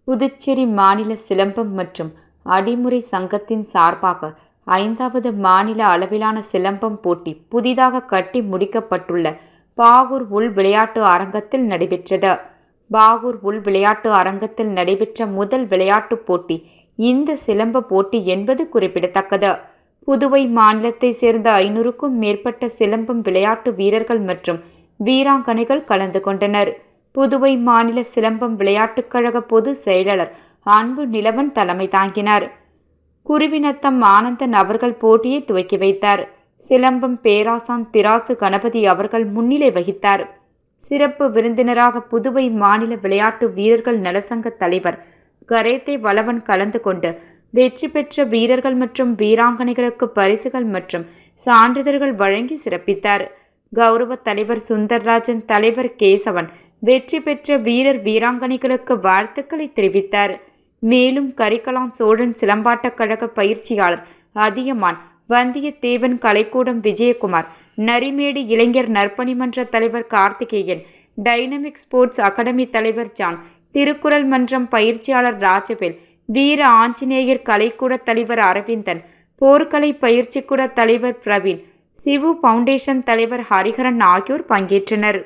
புதுச்சேரி மாநில சிலம்பம் மற்றும் அடிமுறை சங்கத்தின் சார்பாக 5வது மாநில அளவிலான சிலம்பம் போட்டி புதிதாக கட்டி முடிக்கப்பட்டுள்ள பாகூர் உள் விளையாட்டு அரங்கத்தில் நடைபெற்றது. பாகூர் உள் விளையாட்டு அரங்கத்தில் நடைபெற்ற முதல் விளையாட்டுப் போட்டி இந்த சிலம்ப போட்டி என்பது குறிப்பிடத்தக்கது. புதுவை மாநிலத்தை சேர்ந்த 500க்கும் மேற்பட்ட சிலம்பம் விளையாட்டு வீரர்கள் மற்றும் வீராங்கனைகள் கலந்து கொண்டனர். புதுவை மாநில சிலம்பம் விளையாட்டுக் கழக பொதுச் செயலாளர் அன்பு நிலவன் தலைமை தாங்கினார். குருவிநத்தம் ஆனந்தன் அவர்கள் போட்டியை துவக்கி வைத்தார். சிலம்பம் பேராசான் திராசு கணபதி அவர்கள் முன்னிலை வகித்தார். சிறப்பு விருந்தினராக புதுவை மாநில விளையாட்டு வீரர்கள் நலசங்க தலைவர் கரேத்தே வளவன் கலந்து கொண்டு வெற்றி பெற்ற வீரர்கள் மற்றும் வீராங்கனைகளுக்கு பரிசுகள் மற்றும் சான்றிதழ்கள் வழங்கி சிறப்பித்தார். கௌரவ தலைவர் சுந்தர்ராஜன், தலைவர் கேசவன் வெற்றி பெற்ற வீரர் வீராங்கனைகளுக்கு வாழ்த்துக்களை தெரிவித்தார். மேலும் கரிகலான் சோழன் சிலம்பாட்டக் கழக பயிற்சியாளர் அதியமான், வந்தியத்தேவன் கலைக்கூடம் விஜயகுமார், நரிமேடு இளைஞர் நற்பணி மன்ற தலைவர் கார்த்திகேயன், டைனமிக் ஸ்போர்ட்ஸ் அகாடமி தலைவர் ஜான், திருக்குறள் மன்றம் பயிற்சியாளர் ராஜவேல், வீர ஆஞ்சநேயர் கலைக்கூட தலைவர் அரவிந்தன், போர்க்கலை பயிற்சிக்கூட தலைவர் பிரவீன், சிவு பவுண்டேஷன் தலைவர் ஹரிஹரன் ஆகியோர் பங்கேற்றனர்.